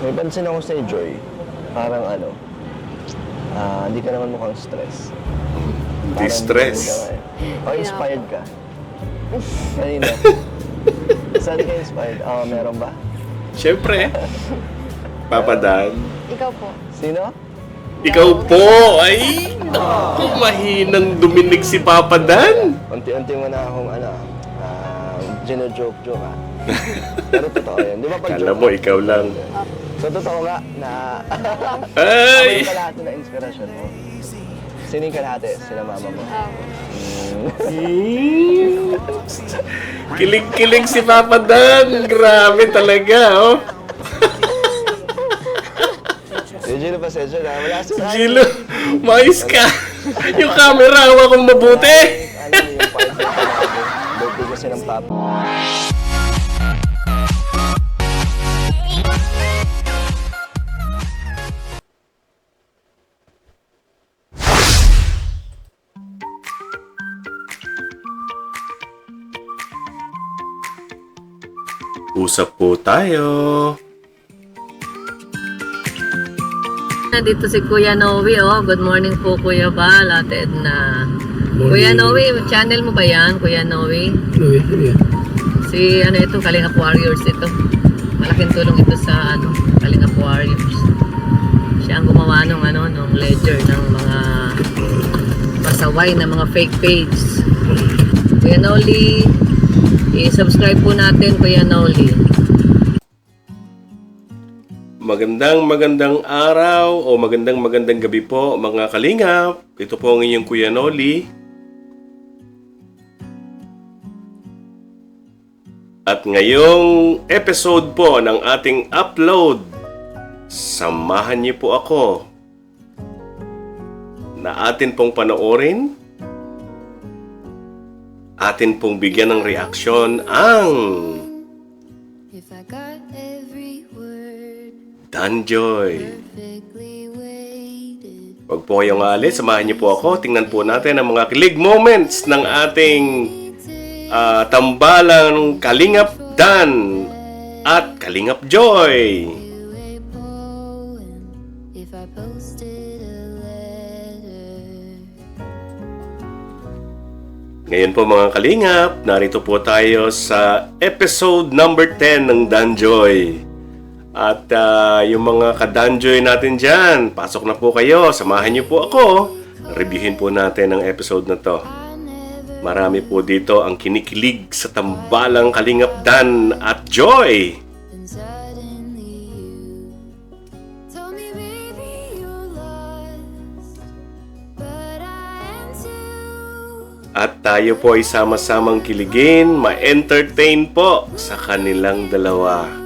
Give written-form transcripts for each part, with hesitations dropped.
May pansin ako sa Joy. Parang hindi ka naman mukhang stress. Hindi Parang stress. O inspired ka. Kanina. Saan ka inspired? Meron ba? Siyempre. Papa Dan. Ikaw po. Sino? Ikaw po! Ay! Naku, mahinang duminig si Papa Dan. Unti-unti mo na akong gino-joke-joke Pero totoo yun. Di ba pag Kala mo, ikaw lang. So totoo nga na ako Ay! yung kalahati na inspirasyon mo. Sino yung kalahati? Sila mama mo. Kilig-kilig si Papa Dan. Grabe talaga, oh. Gino, pasensya na. Wala si Gilo, mais ka. Yung camera, hawa kong mabuti. Ano yung part na birthday kasi ng papa. Usap po tayo. Dito si Kuya Noe, oh. Good morning po, Kuya Bal, Ate Edna. Kuya Noe, channel mo ba yan, Kuya Noe? Si, ito, Kalingap Warriors ito. Malaking tulong ito sa, Kalingap Warriors. Siya ang gumawa nung ledger ng mga pasaway na mga fake page. Kuya Noli, i-subscribe po natin, Kuya Noli. Magandang araw o magandang gabi po mga kalingap. Ito po ang inyong Kuya Noli. At ngayong episode po ng ating upload, samahan niyo po ako na atin pong panoorin, atin pong bigyan ng reaksyon ang Danjoy. Huwag po kayong alis, samahan niyo po ako. Tingnan po natin ang mga kilig moments ng ating tambalang Kalingap Dan at Kalingap Joy. Ngayon po mga kalingap, narito po tayo sa episode number 10 ng Danjoy. At yung mga ka-Danjoy natin dyan, pasok na po kayo, samahan niyo po ako. Reviewin po natin ang episode na to. Marami po dito ang kinikilig sa tambalang Kalingap Dan at Joy. At tayo po ay sama-samang kiligin, ma-entertain po sa kanilang dalawa.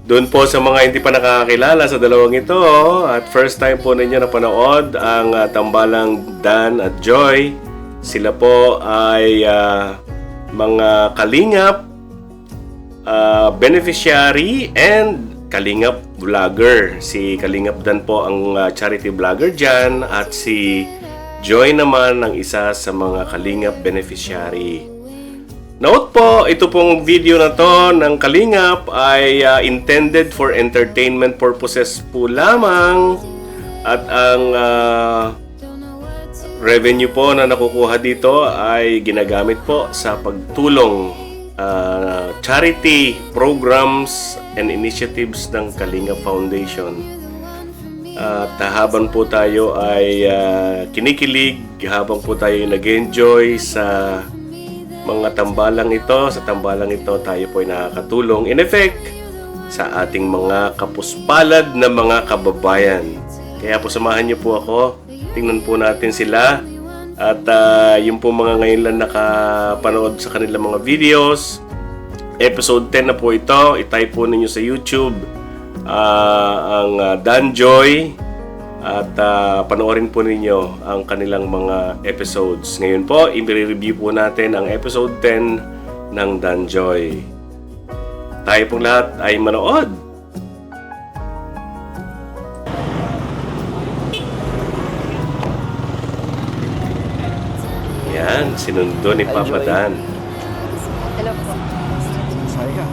Doon po sa mga hindi pa nakakakilala sa dalawang ito, at first time po ninyo napanood ang tambalang Dan at Joy. Sila po ay mga kalingap, beneficiary, and kalingap vlogger. Si Kalingap Dan po ang charity vlogger dyan, at si Joy naman ang isa sa mga kalingap beneficiary. Note po, ito pong video na to ng Kalingap ay intended for entertainment purposes po lamang, at ang revenue po na nakukuha dito ay ginagamit po sa pagtulong charity programs and initiatives ng Kalingap Foundation. At habang po tayo ay kinikilig, habang po tayo nag-enjoy sa mga tambalang ito, sa tambalang ito tayo po ay nakakatulong in effect sa ating mga kapuspalad na mga kababayan. Kaya po samahan niyo po ako, tingnan po natin sila, at yung po mga ngayon lang nakapanood sa kanilang mga videos, episode 10 na po ito, itype po ninyo sa YouTube ang Danjoy, at panoorin po ninyo ang kanilang mga episodes. Ngayon po, i-review po natin ang episode 10 ng Danjoy. Tayo pong lahat ay manood. Yan. Dan, sinundo ni Papa Joy. Dan. Hello po. Sorry ka.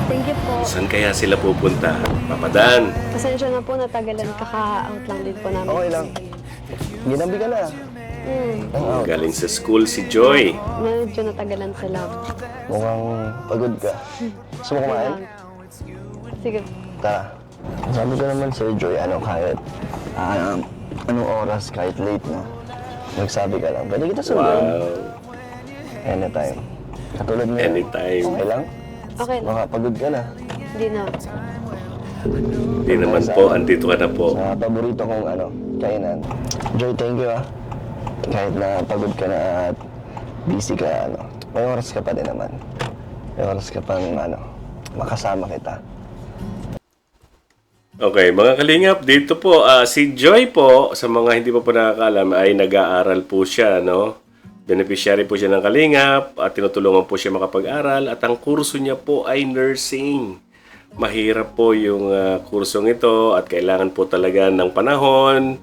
Thank you po. Saan kaya sila pupunta? Papa Dan, Pasensya na po, natagalan. Kaka-out lang din po namin. Okay lang. Ginabi ka na. Ang out. galing sa school si Joy. Medyo natagalan sa lab. Mukhang pagod ka. Gusto mo kumain? Sige. Tara. Sabi ko naman sa'yo, Joy, kahit anong oras, kahit late na. Nagsabi ka lang, pwede kita sundan. Wow, Anytime. Katulad mo. anytime. Okay lang? Okay lang. Baka pagod ka na. Hindi na. Hindi naman po, andito ka na po. Sa paborito kong kainan. Joy, thank you Kahit na pagod ka na at busy ka, may oras ka pa din naman. May oras ka pang, makasama kita. Okay, mga kalingap, dito po, si Joy po, sa mga hindi pa po nakakaalam, ay nag-aaral po siya, no? Beneficiary po siya ng kalingap at tinutulungan po siya makapag-aral at ang kurso niya po ay nursing. Mahirap po yung kursong ito at kailangan po talaga ng panahon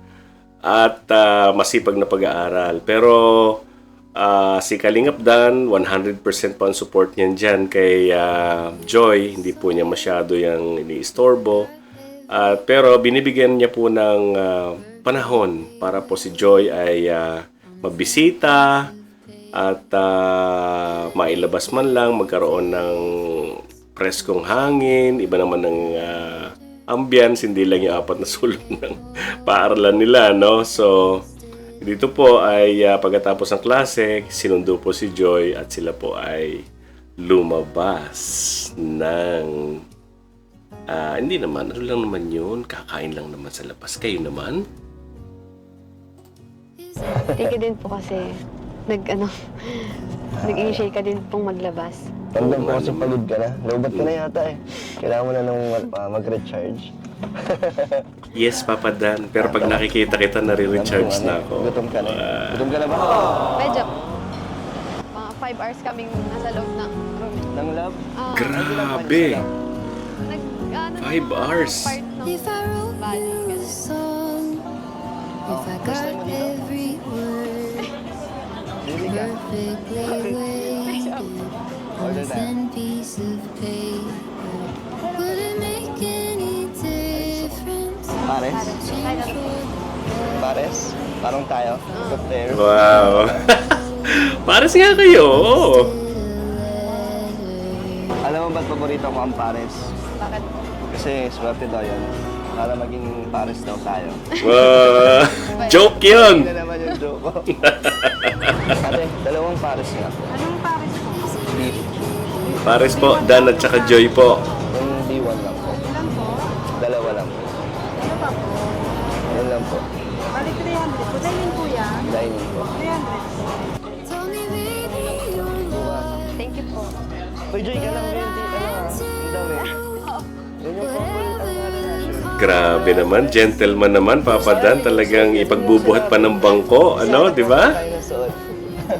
at masipag na pag-aaral. Pero si Kalingap Dan, 100% po ang support niyan dyan kay Joy. Hindi po niya masyado yung iniistorbo. Pero binibigyan niya po ng panahon para po si Joy ay mabisita at mailabas man lang, magkaroon ng preskong hangin, iba naman ng ambience, hindi lang yung 4 na sulok ng paaralan nila, no? So, dito po ay pagkatapos ng klase, sinundo po si Joy at sila po ay lumabas ng hindi naman, ano lang naman yun, kakain lang naman sa labas. Kayo naman? Thank you din po kasi nag-initiate ka din pong maglabas. Tandang po kasi pagod ka na. Lobat ka na yata Kailangan mo na nung mag-recharge. Yes, Papa Dan. Pero pag nakikita kita, nare-recharge na ako. Gutom ka na. Gutom ka na ba? Medyo. Mga 5 hours kaming nasa loob ng room. Ng lab? Grabe! 5 hours. Part ng If I wrote body. you a song, if I got every word Dili ka. perfectly weighted on a thin piece of paper, would it make any difference? Pares? Change for Pares? Parang tayo. Compare. Wow! Pares nga kayo! Alam mo ba't paborito mo ang pares? Bakit? Kasi swerte daw yun. Para maging pares daw tayo. Wow! Joke Hindi yun! na naman yung joke ko. Ate, dalawang pares nga po. Anong pares po? Beef. Pares po, Dan at saka Joy po. Yung B1 lang po. Ilan po? Dalawa lang po. Ano pa po? Yun lang po. Bali 300 po. Dahil po yan. Dining po. 300. Tell me, baby, you're not Thank you po. Uy, Joy, ka lang. Yung ang dami. Yun yung favorite ang sure. Grabe naman, gentleman naman, Papa Dan. Talagang ipagbubuhat pa ng bangko, ano, di ba? Tayo na suot.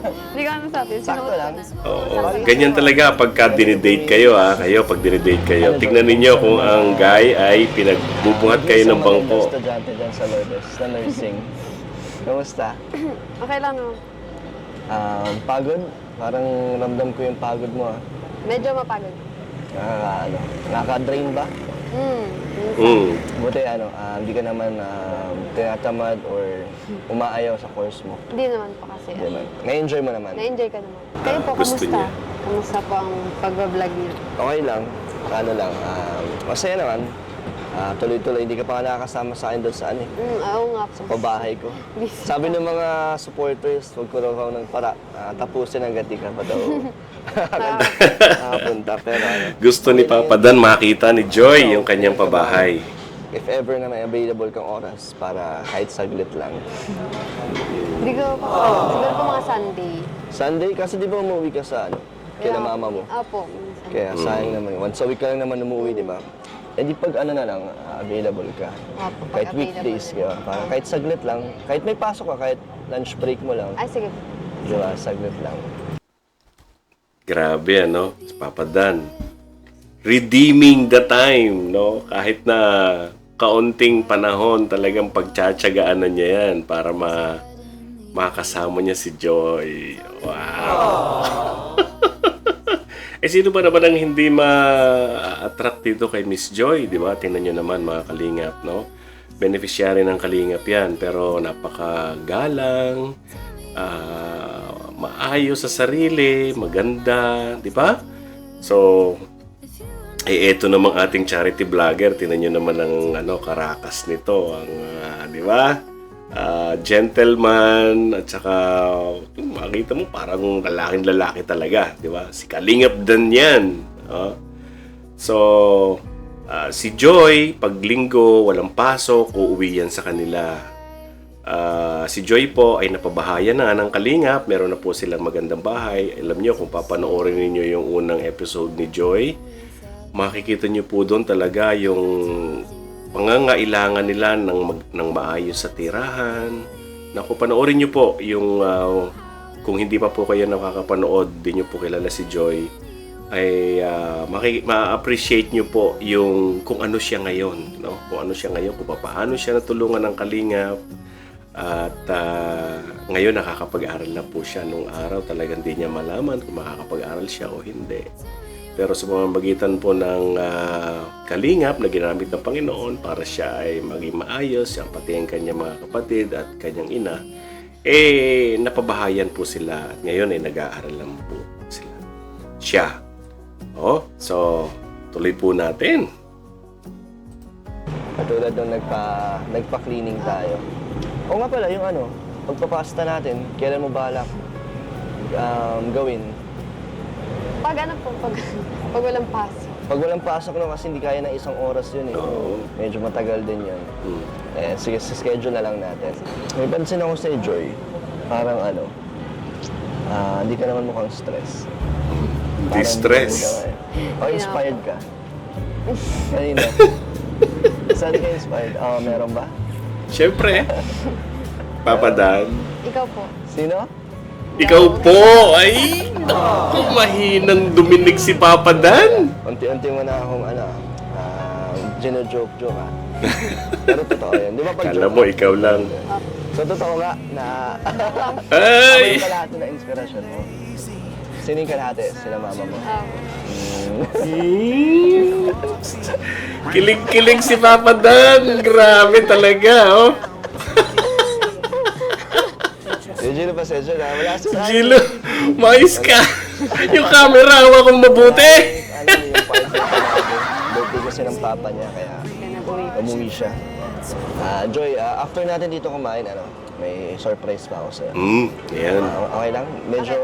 Hindi ka naman sabi. Sakto lang. Oo. Ganyan talaga pagka dinidate kayo, pag dinidate kayo. Tignan ninyo kung ang guy ay pinagbubuhat kayo ng bangko. Sa mga estudyante dyan sa Lourdes na nursing. Kamusta? Okay lang naman. Pagod? Parang ramdam ko yung pagod mo Medyo mapagod. Nakaka-drain ba? Mm. Buti hindi ka naman tinatamad or umaayaw sa course mo. Hindi naman po kasi. Di ba? Na-enjoy mo naman. Na-enjoy ka naman. Kayo po, Gusto kamusta? niya. Kamusta po ang pag-vlog niyo? Okay lang. Masaya naman. Tuloy-tuloy, hindi ka pa nga nakakasama sa akin doon sa Oo nga po. pabahay ko. Sabi ng mga supporters, huwag ko raw ng tapusin hanggang di ka pa daw nakapunta. Pero Gusto ni Papa Dan makita ni Joy yung kanyang pabahay. if ever na may available kang oras para kahit saglit lang. Hindi ko pa. Siguro po mga Sunday. Sunday, kasi di ba umuwi ka sa kila mama mo? Apo. minsan. Kaya sayang naman. Once a week ka lang naman umuwi, di ba? Eh di pag na lang, available ka. Apo, pag Kahit available. weekdays ka. Parang kahit saglit lang. Kahit may pasok ka, kahit lunch break mo lang. Ay, sige. Di ba? Saglit lang. Grabe, ano? Papa Dan. Redeeming the time, no? Kahit na kaunting panahon talagang pagtsatsagaan na niya yan para makasama niya si Joy. Wow! Eh, sino ba naman ang hindi ma-attract dito kay Miss Joy, di ba? Tingnan nyo naman mga kalingap, no? Beneficiary ng kalingap yan, pero napakagalang, maayos sa sarili, maganda, di ba? So, eto namang ating charity vlogger, tingnan nyo naman ang karakas nito, ang, di ba? Gentleman, at saka makita mo parang lalaking-lalaki talaga, di ba? Si Kalingap Dan yan. So, si Joy, pag linggo, walang pasok, uuwi yan sa kanila. Si Joy po ay napabahayan na ng Kalingap. Meron na po silang magandang bahay. Alam nyo, kung papanoorin niyo yung unang episode ni Joy, makikita nyo po doon talaga yung pangangailangan nila ng maayos sa tirahan. Naku, panoorin nyo po yung kung hindi pa po kayo nakakapanood, di nyo po kilala si Joy, ay ma-appreciate nyo po yung kung ano siya ngayon, no? Kung ano siya ngayon, kung paano siya natulungan ng Kalingap. At ngayon nakakapag-aral na po siya. Nung araw talagang di niya malaman kung makakapag-aral siya o hindi. Pero sa pamamagitan po ng Kalingap na ginamit ng Panginoon para siya ay maging maayos, siya pati ang kanyang mga kapatid at kanyang ina, napabahayan po sila at ngayon ay nag-aaral lang po sila. Siya. So, tuloy po natin. Katulad nung nagpa-cleaning tayo. O nga pala, yung pagpapasta natin, kailan mo balak gawin? Pag walang pasok. Pag walang pasok no, kasi hindi kaya ng isang oras yun eh. Oo. Medyo matagal din yun. Sige, sa schedule na lang natin. May pansin ako sa Joy, parang hindi ka naman mukhang stress. Hindi stress. O inspired ka? Kanina. Saan ka inspired? Meron ba? Siyempre. Papa Dan. Ikaw po. Sino? Ikaw po. Ay, naku, mahinang duminig si Papa Dan. Unti-unti mo na akong gino-joke-joke Pero totoo yun. Di ba pag Kala mo, ikaw lang. So totoo nga na Ay! ako yung kalahati na inspirasyon mo. Sino yung kalahati? Sila mama mo. Kilig-kilig si Papa Dan. Grabe talaga, Gino, pasensya na. Wala sa Gilo, mais ka. Yung camera, hawa kong mabuti. Yung part na birthday kasi ng papa niya, kaya umuwi siya. Joy, after natin dito kumain, may surprise pa ako sa'yo. Yan. Okay lang? Medyo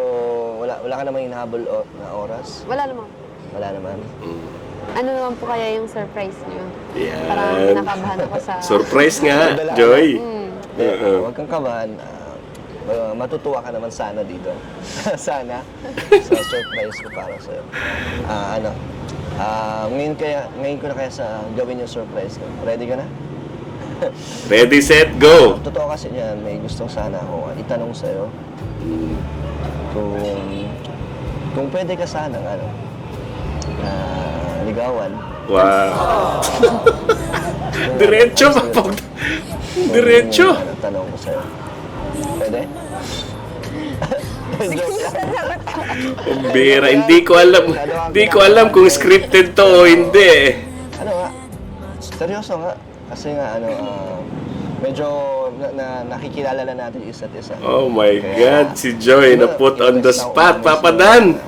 wala ka namang hinahabol na oras? Wala naman. Wala naman. Ano naman po kaya yung surprise niyo? Yan. Parang nakabahan ako sa... Surprise nga, Joy. Huwag kang kabahan. Matutuwa ka naman sana dito. Sana. Sa surprise ko para sa'yo. Ngayon ko na kaya gawin yung surprise ko. Ready ka na? Ready, set, go. Totoo kasi yan, may gusto sana ako itanong sa'yo. Kung pwede ka sana ligawan. Wow. Diretso, Diretso. Tanong ko sa'yo. Pwede? Joke lang. Bira, hindi ko alam kung scripted to o hindi. Seryoso nga. Kasi nga, medyo nakikilala na natin isa't isa. Oh my God, si Joy na put on the spot, Papa Dan.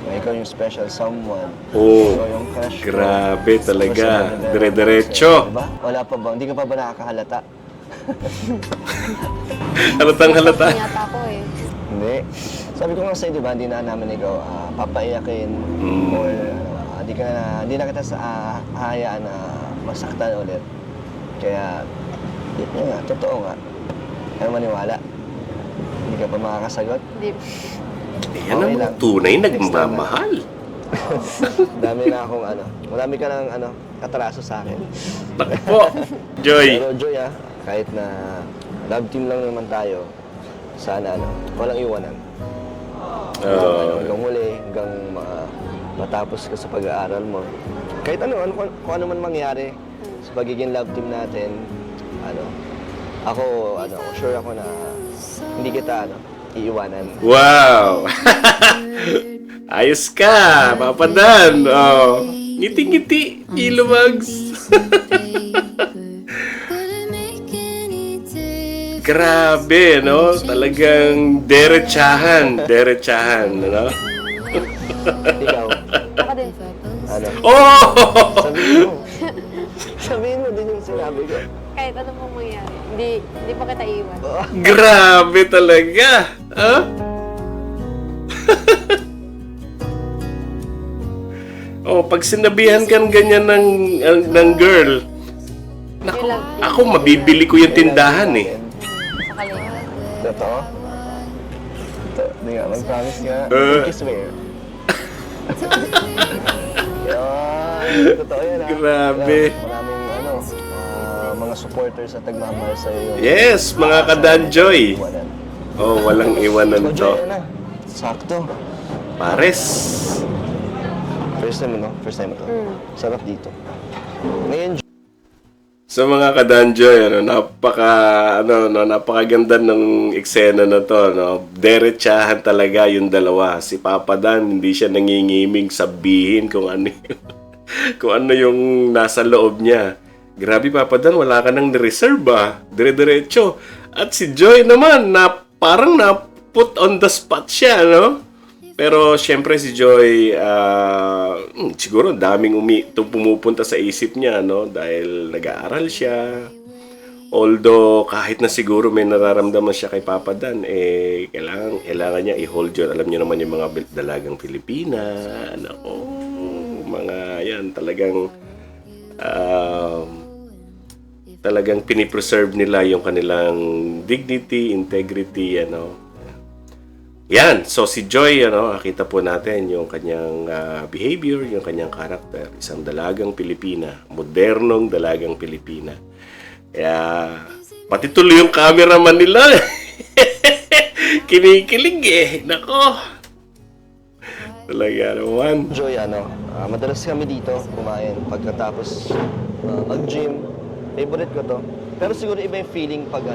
Ikaw yung special someone. Oh, Ikaw yung crush ko. grabe talaga. Dire-diretso. Diba? Wala pa ba? Hindi ka pa ba nakakahalata? Halatang halata. Yata ako eh. Hindi. Sabi ko nga sa'yo, di ba, hindi na namin ikaw papaiyakin or hindi na kita hahayaan na masaktan ulit. Kaya, yun nga, totoo nga. Kaya maniwala. Hindi ka pa makakasagot. Hindi. Yan ang tunay nagmamahal. Marami ka ng katraso sa akin. Naku po, Joy. Pero Joy kahit na love team lang naman tayo, sana walang iwanan. Hanggang huli, hanggang matapos ka sa pag-aaral mo. Kahit kung ano man mangyari sa pagiging love team natin, ako, sure ako na hindi kita, iiwanan. Wow! Ayos ka, Papa Dan. Oh. Ngiti-ngiti, Ilumags. Wouldn't make any difference. Grabe, no? Talagang derechahan, ano? Ikaw, Ako din. Oh! sabihin mo din yung sinabi ko. Kahit ano pong mangyari. Hindi pa kita iwan. Grabe talaga. Ha? Oh, pag sinabihan kan ganyan ng girl, naku, ako mabibili ko yung tindahan eh. Sa kalinga. Totoo? Hindi nga, mag-promise nga. I swear. Yan, totoo yan ha. Grabe. Maraming mga supporters at nagmamahal sa'yo. Yes, mga kadanjoy. Iwanan. Oh, walang iwanan So, to. Joy, sakto. Pares. First time mo to. Sarap dito. Ngayon, So mga kadanjoy, napakaganda ng eksena na to, no? Derechahan talaga yung dalawa. Si Papa Dan, hindi siya nangingiming sabihin kung ano kung ano yung nasa loob niya. Grabe, Papa Dan, wala ka nang reserve ah. Dire-diretso. At si Joy naman, parang na-put on the spot siya, no? Pero syempre si Joy, siguro daming pumupunta sa isip niya, no? Dahil nag-aaral siya. Although kahit na siguro may nararamdaman siya kay Papa Dan, kailangan niya i-hold yun. Alam niyo naman yung mga dalagang Pilipina, mga yan, talagang pinipreserve nila yung kanilang dignity, integrity, Yan, so si Joy, nakita po natin yung kanyang behavior, yung kanyang character. Isang dalagang Pilipina, modernong dalagang Pilipina. Kaya, pati tuloy yung cameraman nila. Kinikilig eh. Nako. Talaga naman. Joy, madalas kami dito kumain pagkatapos mag-gym. Favorite ko to. Pero siguro iba yung feeling pag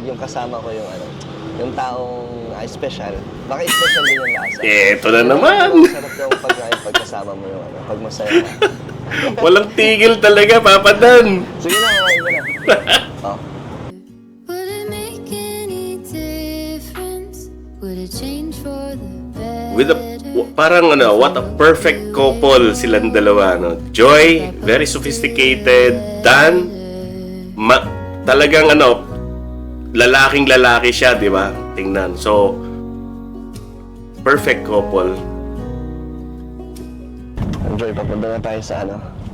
yung kasama ko yung taong special. Baka special din yung lasa. Ito na naman. Sarap daw pagkain pagkasama mo yung pag masaya ka. Walang tigil talaga, Papa Dan. Sige na, kumain ka na. Oh. Would it make any difference? Would it change for the better? Parang what a perfect couple silang dalawa, no? Joy, very sophisticated. Dan, talagang lalaking-lalaki siya, di ba? Tingnan. So, perfect couple. Joy, papunta na tayo sa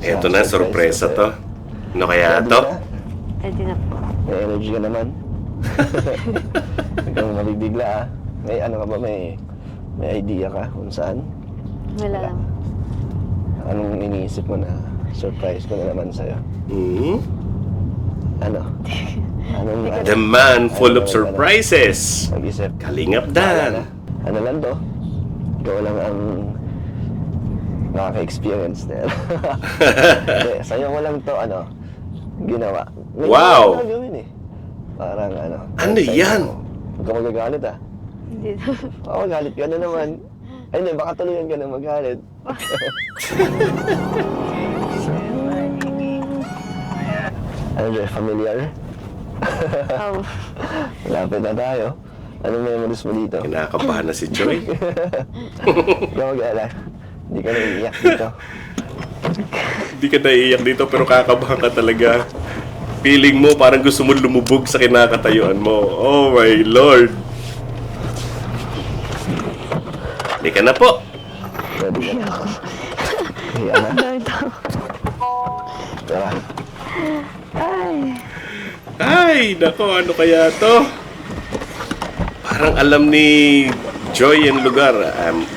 Ito na, sorpresa to. Ano kaya to? Ready na po. May energy ka naman. Ikaw mabibigla ah. May ka ba? May idea ka kung saan? Wala lang. Anong iniisip mo na surprise ko na naman sa'yo? Hmm? Anong The man full of surprises. Mag-isip. Kalingap Dan. Ano lang to? Ikaw lang ang nakaka-experience na yan. Sa'yo mo lang to, ginawa. May Wow! ginawa na gawin eh. Parang Ano sa'yo yan? mo. Huwag ka magagalit ah. Hindi na. Oo, magalit ka na naman. Ay, hindi, baka tuluyan ka na magalit. Joy, familiar? Oh. Lapit na tayo. Anong memories mo dito? Kinakabahan na si Joy. Ikaw mag-alala. Hindi ka naiiyak dito. Hindi ka naiiyak dito pero kakabahan ka talaga. Feeling mo parang gusto mo lumubog sa kinakatayuan mo. Oh my Lord. Hindi ka na po. Pwede ka na. Hiya na. Tara. Ay, nako, ano kaya to? Parang alam ni Joy yung lugar.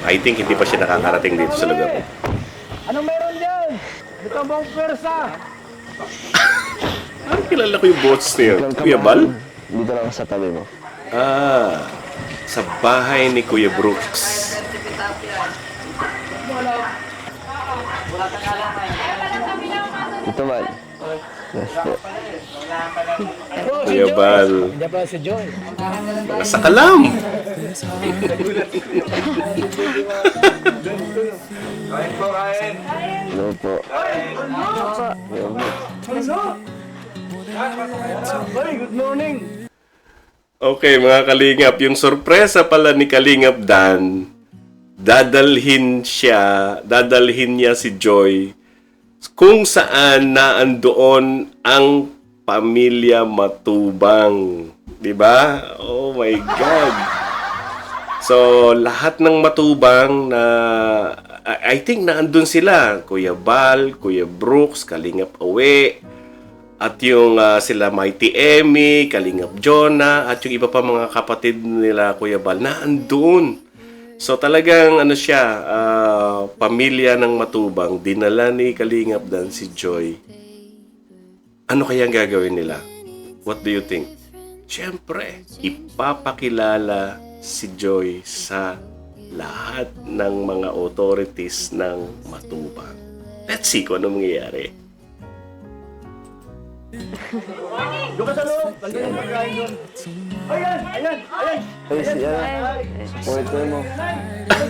I think hindi pa siya nakakarating dito sa lugar. Anong meron dyan? Ito bang pwersa? Kilala ko yung boats na yun. Kuya Bal? Dito lang sa tabi mo. Sa bahay ni Kuya Brooks. Ito man. Yes po. Kuya Bal. Hindi pa si Joy. Mga sakalam. Hello po. Good morning. Okay, mga Kalingap, yung sorpresa pala ni Kalingap Dan, dadalhin niya si Joy kung saan naandoon ang pamilya Matubang. 'Di ba? Oh my God. So, lahat ng Matubang na I think naandun sila, Kuya Bal, Kuya Brooks, Kalingap Awe, at yung sila Mighty Emmy, Kalingap Jonah, at yung iba pa mga kapatid nila Kuya Bal naandun. So talagang ano siya, pamilya ng Matubang, dinala ni Kalingap Dan si Joy. Ano kaya ang gagawin nila? What do you think? Siyempre, ipapakilala si Joy sa lahat ng mga authorities ng Matubang. Let's see kung ano mangyayari. Doon ka sa loob. Tanda yung pagkain doon. Ayan! Ay, si supporter mo.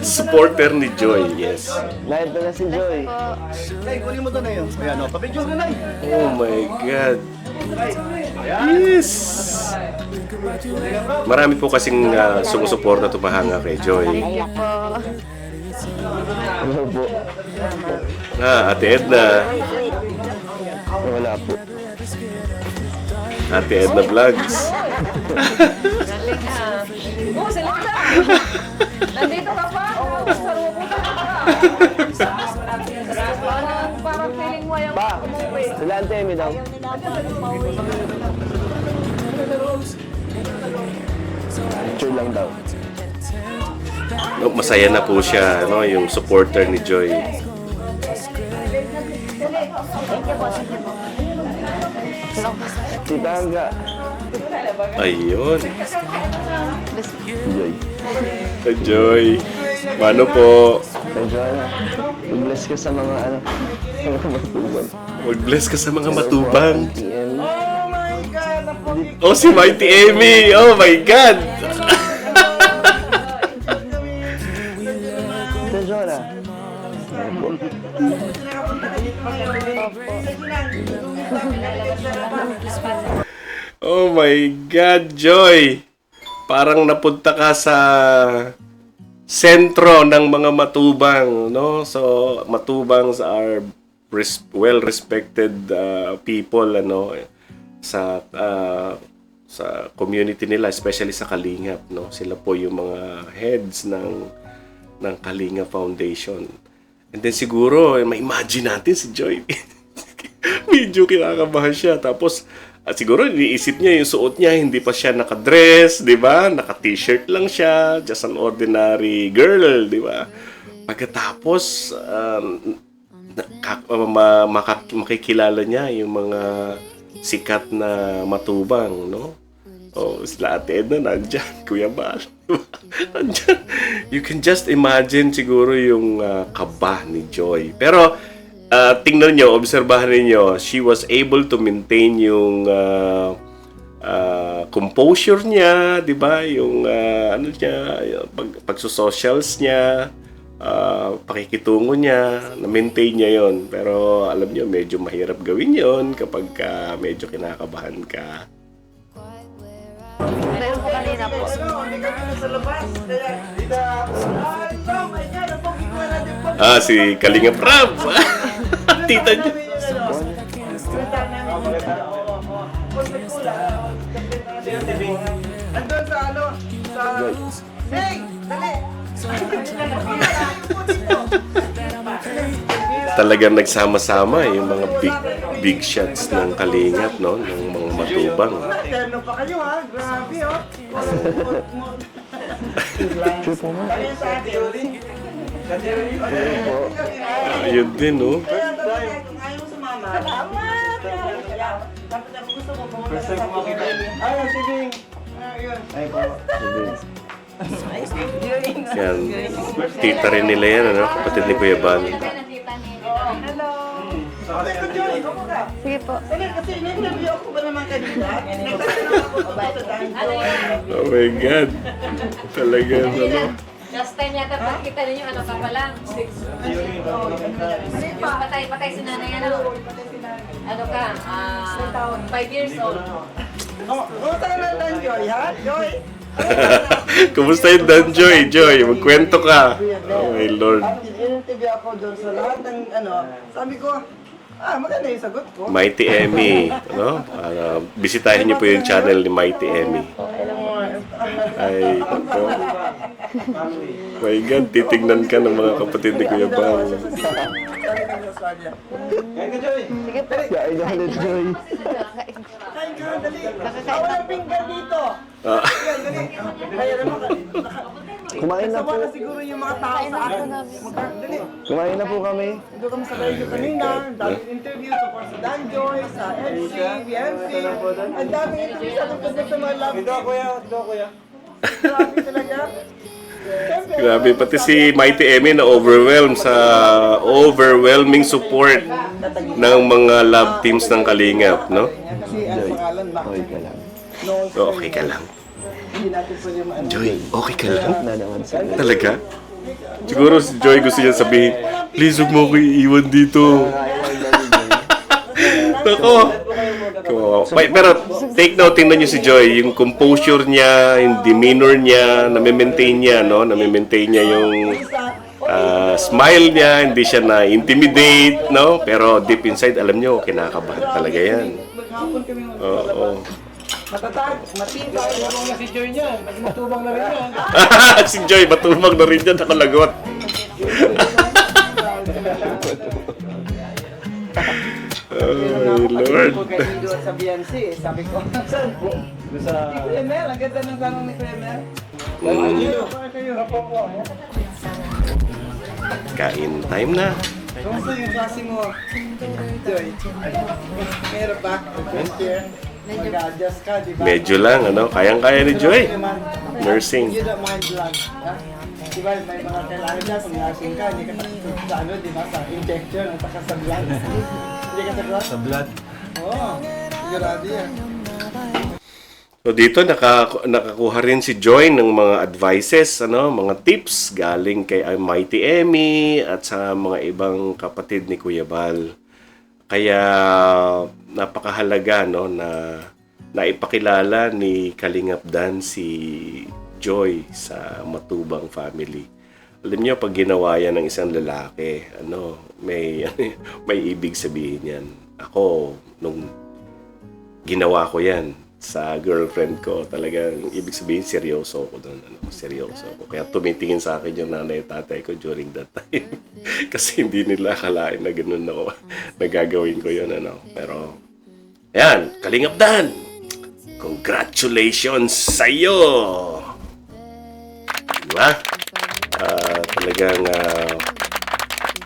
Supporter ni Joy, yes. Live na si Joy. Nay, kunin mo to na yun. Ayan, o. Papicture ka, Nay. Oh my God. Yes! Marami po kasing sumusuporta tumahanga kay Joy. Hello po. Ate Edna. Wala po. Ate Edna Vlogs. Oh, sila ka! Nandito ka pa? Parang feeling mo yung umuwi. Sila ang Temi daw. Picture lang daw. No, masaya na po siya, no, yung supporter ni Joy. Si Tangga. Ayun. Joy. Joy. Mano po. Medyo ano. Bless ka sa mga ano. Sa mga matubang. Mag-bless ka sa mga Matubang. PM. Oh, si Mighty Emmy. Oh my God. Ito, Jonah. Oh my God, Joy. Parang napunta ka sa sentro ng mga Matubang, no? So, Matubangs are well-respected people, ano, sa community nila, especially sa Kalingap, no? Sila po yung mga heads ng Kalingap Foundation. And then siguro, ma-imagine natin si Joy. Medyo kinakabahan siya. Tapos, siguro iniisip niya yung suot niya, hindi pa siya nakadress, di ba? Naka-t-shirt lang siya, just an ordinary girl, di ba? Pagkatapos, makikilala niya yung mga sikat na Matubang, no? Oh, sila Ate Edna, nandyan, Kuya Bal. Nandyan. You can just imagine siguro yung kaba ni Joy. Pero, tingnan nyo, obserbahan niyo, she was able to maintain yung composure niya, di ba? Yung ano niya, pagsusocials niya, pakikitungo niya, na-maintain niya yon. Pero alam niyo, medyo mahirap gawin yon kapag medyo kinakabahan ka. Meron po kanina po. Si Kalingap Rab. Tita niya. Andun sa ano? Sa... Hey! Dali! Talagang nagsama-sama yung mga big shots ng Kalingap, no? Ng mga Matubang. Terno pa kayo ha? Grabe oh! Ayun sa ate Yuri. Ayun din, no? Kung ayaw mo sumama. Salamat! Dapat ako gusto mo pumunta sa makita. Ayun, sige. Ayun. Ay po. Yan. Tita rin nila yan, ano? Kapatid ni Kuya Bal. Hello! Ako ka. Sige po. Sige, kasi in-interview ako ba naman kanina? Nagtatanong ako tungkol sa Danjoy. Oh my God. Talaga, ano? Last time yata pagkita ninyo, ano ka pa lang? Patay si nanay, ano? Ano ka? 5 years old. Kumusta ka na Danjoy, ha? Joy? Kumusta yung Dan Joy? Joy, magkwento ka. Oh my Lord. In-interview ako doon sa lahat ng sabi ko, maganda yung sagot ko. Mighty Emmy. Ano? Bisitahin niyo po yung channel ni Mighty Emmy. Ay, ito. My God, titignan ka ng mga kapatid ni Kuya Bal. Sige po. Kain ka ulit, Joy. Kain ka, dali. Walang pinggan dito. Yan, dali. Kaya naman, Kumain na po. nasawa na siguro yung mga tao sa akin. Dali. Kumain na po kami. Doon kami sa radio kanina, daming interview tungkol sa Danjoy, sa MC, BMC. Ang daming interview sa tungkol sa mga love team. Grabe talaga. Siyempre, Grabe, pati si Mighty Emmy na overwhelmed sa overwhelming support ng mga love teams ng Kalingap, no? Kasi ang pangalan, Okay ka lang. Okay ka lang. hindi natin pwede maano. Joy, okay ka lang? Na naman sa Talaga? Siguro si Joy gusto niya sabihin, please huwag mo ko iiwan dito. Nako. Pero take note, tingnan niyo si Joy, yung composure niya, yung demeanor niya, nami-maintain niya, no? Nami-maintain niya yung smile niya, hindi siya na-intimidate, no? Pero deep inside, alam niyo, kinakabahan talaga yan. Maghapon kami Oo. matatag, matibay. na si Joy niyan. Nagmatubang na rin yan. Si Joy, matulmag na rin niya, nakalagot. Oh, Lord. Ako kayo doon sa BNC, sabi ko, saan po? Sa... Kuya Mel, ang ganda ng tanong ni Kuya Mel. Kain time na. Kumusta yung klase mo, Joy? Mahirap ba? First year? Mag-adjust ka, di ba? Medyo lang, ano, kayang-kaya ni Joy. Nursing. You don't mind blood, ha? Di ba, may mga kailangan dyan, kung nursing ka, hindi ka sa ano, di ba, sa injection, at saka sa blood. Hindi ka sa blood? Sa blood. Oo, sigurado yan. So dito nakakuha rin si Joy ng mga advices, ano, mga tips galing kay Mighty Emmy at sa mga ibang kapatid ni Kuya Bal. Kaya napakahalaga, no, na naipakilala ni Kalingap Dan si Joy sa Matubang family. Alam niyo, pag ginawa yan ng isang lalaki, ano, may ibig sabihin yan. Ako, nung ginawa ko yan sa girlfriend ko, talagang ibig sabihin seryoso ako doon, ano, seryoso ako. Kaya tumitingin sa akin yung nanay at tatay ko during that time. Kasi hindi nila akalain na ganun ako, nagagawin ko yun, ano. Pero, ayan, Kalingap Dan! Congratulations sa'yo! Diba? Talagang,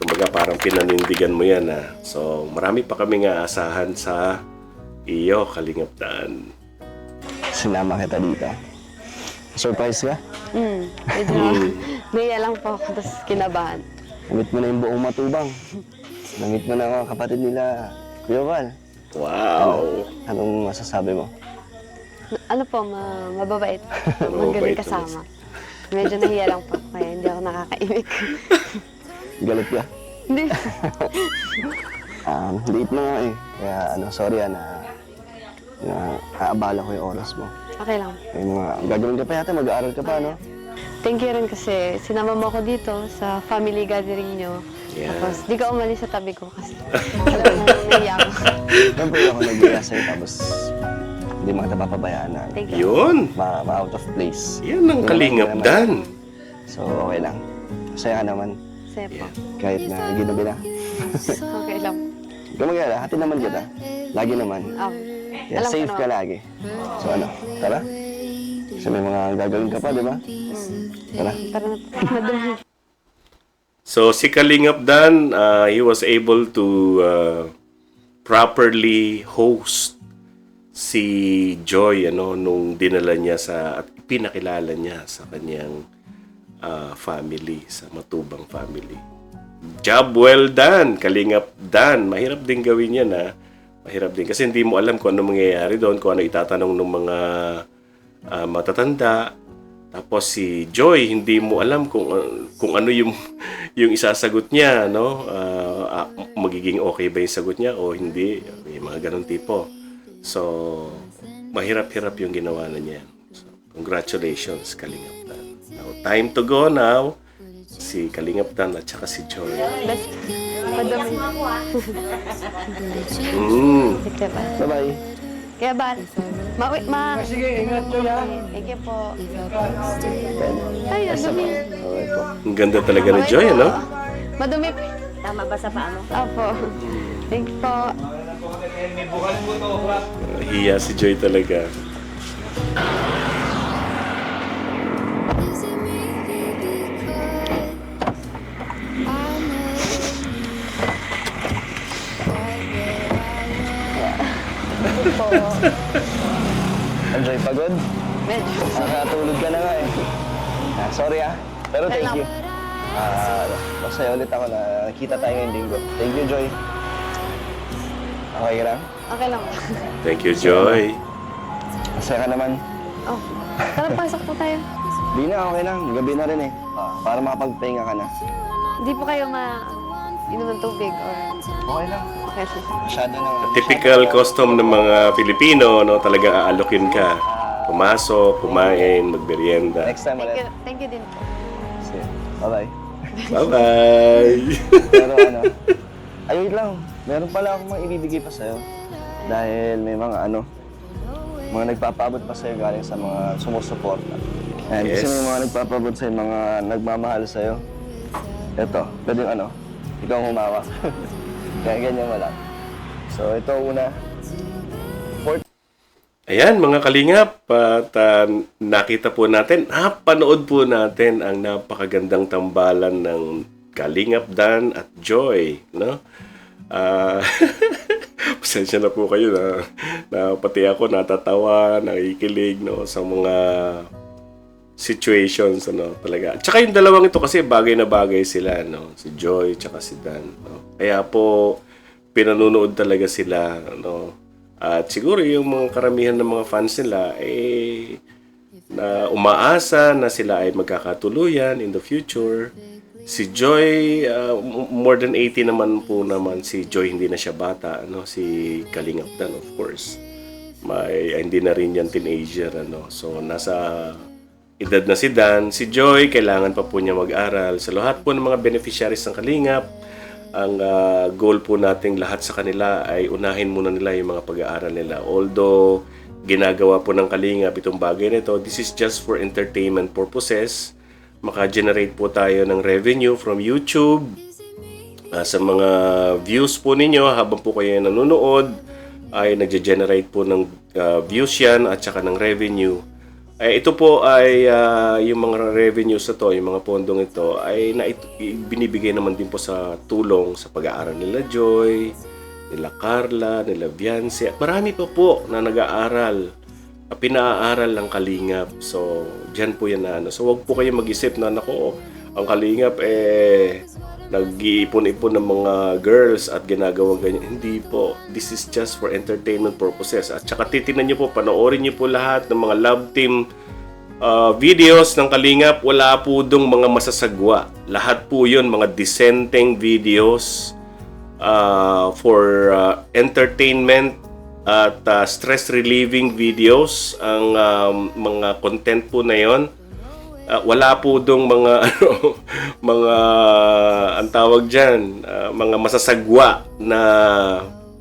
kumbaga parang pinanindigan mo yan, ha. So, marami pa kaming aasahan sa iyo, Kalingap Dan. Sinama kita dito. Surprise ka? Medyo naiya lang po ako, tapos kinabahan. Namit mo na yung buong Matubang. Namit mo na ang mga kapatid nila, Kuya Val. Wow! Anong masasabi mo? Ano po, mababait. Mababait Magaling kasama. Medyo nahiya lang po, kaya hindi ako nakakaimik. Galit ka? Hindi. Late na nga eh. Kaya sorry na aabala ko yung oras mo. Okay lang. May mga gagawin ka pa yata, mag-aaral ka pa, no? Thank you rin kasi sinama mo ako dito sa family gathering nyo. Yeah. Tapos di ka umalis sa tabi ko kasi alam mo, nahiya ako. Siyempre ako nag-iaya sa'yo, tapos hindi mo kita papabayaan na Thank you. Yun! ma-out of place. Yan ang Kalingap Dan. So, okay lang. Masaya ka naman. Saya po. Kahit na ginabi na. Okay lang. Huwag ka mag-alala, hati naman kita. Lagi naman. Kaya Alam ko safe ka naman. lagi. So ano, tara? Kasi may mga gagawin ka pa, di ba? Tara. Tara na po. Madumi. So, si Kalingap Dan, he was able to properly host si Joy, ano, nung dinala niya at pinakilala niya sa kanyang family, sa Matubang family. Job well done, Kalingap Dan. Mahirap din gawin yan, ha? Mahirap din. Kasi hindi mo alam kung ano mangyayari doon, kung ano itatanong ng mga matatanda. Tapos si Joy, hindi mo alam kung ano yung isasagot niya, no? Magiging okay ba yung sagot niya o hindi. May mga ganun tipo. So, mahirap-hirap yung ginawa na niya. So, congratulations, Kalingap Dan. Now, time to go now. Si Kalingap Dan at saka si Joy. Best. Madami. Sige ba? Bye-bye. Kaya ba? Sige, ingat nyo yan. Thank you po. Ay, ang dumi. Okay po. Ang ganda talaga ni Joy, ano? Madumi. Tama ba sa paano? Opo. Thank you po. Hiya si Joy talaga. Is it maybe because I Enjoy, pagod? Medyo. Nakatulog ka na nga eh. Sorry pero thank you. Masaya ulit ako na nakita tayo ngayong linggo. Thank you, Joy. Okay ka lang? Okay lang. Thank you, Joy. Masaya ka naman. Oh. Tara, pasok po tayo. Di na, okay lang. Gabi na rin eh. Para makapagpahinga ka na. Hindi po kayo inom ng tubig or... Okay lang. Okay, sir. Masyado na. Typical custom ng mga Pilipino, no? Talaga aalokin ka. Pumasok, kumain, magmerienda. Next time ulit. Thank you din po. Sige. Bye-bye. Bye-bye! Pero ay wait lang. Meron pala akong mga ibibigay pa sa'yo. Dahil may mga mga nagpapaabot pa sa'yo galing sa mga sumusuporta. And Yes. kasi may mga nagpapaabot sa'yo, mga nagmamahal sa'yo. Ito, pwede ikaw ang humawak. Kaya ganyan mo lang. So ito una. Ayan, mga kalingap, at nakita po natin, napanood po natin ang napakagandang tambalan ng Kalingap Dan at Joy, no? Pasensya na po kayo na pati ako natatawa, nakikilig, no, sa mga situations, ano, talaga. Tsaka yung dalawang ito kasi bagay na bagay sila, no? Si Joy tsaka si Dan, no? Kaya po, pinanunood talaga sila, no? At siguro yung mga karamihan ng mga fans nila na umaasa na sila ay magkakatuluyan in the future. Si Joy, more than 80 naman si Joy, hindi na siya bata, ano? Si Kalingap Dan, of course. Hindi na rin yan teenager, ano? So, nasa edad na si Dan. Si Joy, kailangan pa po niya mag-aral. Sa lahat po ng mga beneficiaries ng Kalingap, ang goal po nating lahat sa kanila ay unahin muna nila yung mga pag-aaral nila. Although, ginagawa po ng Kalingap itong bagay nito, this is just for entertainment purposes. Maka-generate po tayo ng revenue from YouTube. Sa mga views po ninyo, habang po kayo nanonood, ay nagge-generate po ng views yan at saka ng revenue. Ito po ay yung mga revenues na to, yung mga pondong ito ay binibigay naman din po sa tulong sa pag-aaral nila Joy, nila Carla, nila Viancy, at marami pa po na nag-aaral, pinaaral ng Kalingap. So, dyan po yan na So, wag po kayo mag-isip na, nako, ang Kalingap nag-iipon-ipon ng mga girls at ginagawang ganyan. Hindi po. This is just for entertainment purposes. At saka titignan nyo po, panoorin nyo po lahat ng mga love team videos ng Kalingap. Wala po dong mga masasagwa. Lahat po yun, mga dissenting videos for entertainment at stress relieving videos. Ang mga content po na yon. Wala po dong mga mga ang tawag diyan, mga masasagwa na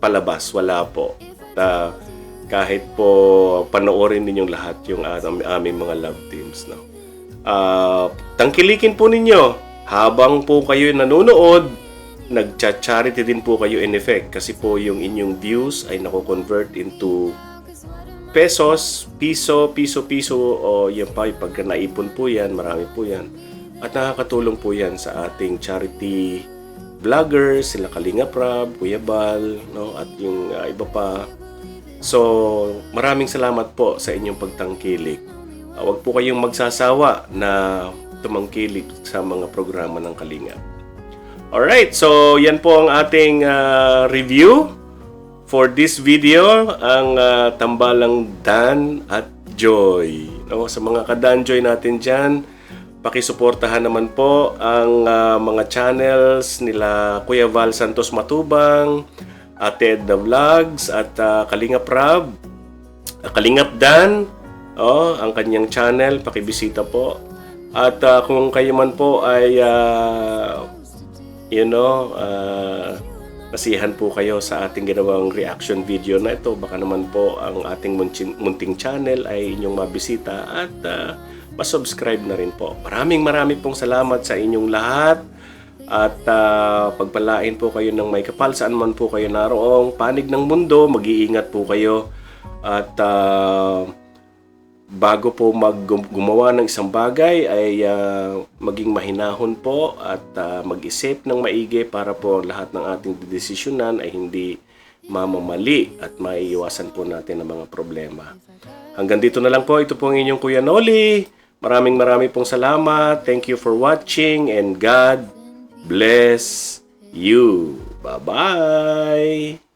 palabas, wala po. Kahit po panoorin ninyong lahat yung aming mga love teams, no. Tangkilikin po ninyo habang po kayo nanonood, nagcha-charity din po kayo in effect kasi po yung inyong views ay nako-convert into pesos, piso, o yan pa, pagka naipon po yan, marami po yan. At nakakatulong po yan sa ating charity vloggers, sila Kalingap Rab, Kuya Bal, no? At yung iba pa. So, maraming salamat po sa inyong pagtangkilik. Huwag po kayong magsasawa na tumangkilik sa mga programa ng Kalingap. Alright, so yan po ang ating review for this video, ang tambalang Dan at Joy. No, sa mga ka-Dan Joy natin dyan, pakisuportahan naman po ang mga channels nila Kuya Val Santos Matubang, Ate Edna Vlogs at Kalingap Rab, Kalingap Dan, ang kanyang channel, pakibisita po. At kung kayo man po ay nasiyahan po kayo sa ating ginawang reaction video na ito, baka naman po ang ating munting channel ay inyong mabisita at masubscribe na rin po. Maraming pong salamat sa inyong lahat at pagpalain po kayo ng may kapal saan man po kayo naroong panig ng mundo. Mag-iingat po kayo at bago po gumawa ng isang bagay ay maging mahinahon po at mag-isip ng maigi para po lahat ng ating desisyonan ay hindi mamamali at maiiwasan po natin ang mga problema. Hanggang dito na lang po. Ito po ang inyong Kuya Noli. Maraming pong salamat. Thank you for watching and God bless you. Bye-bye!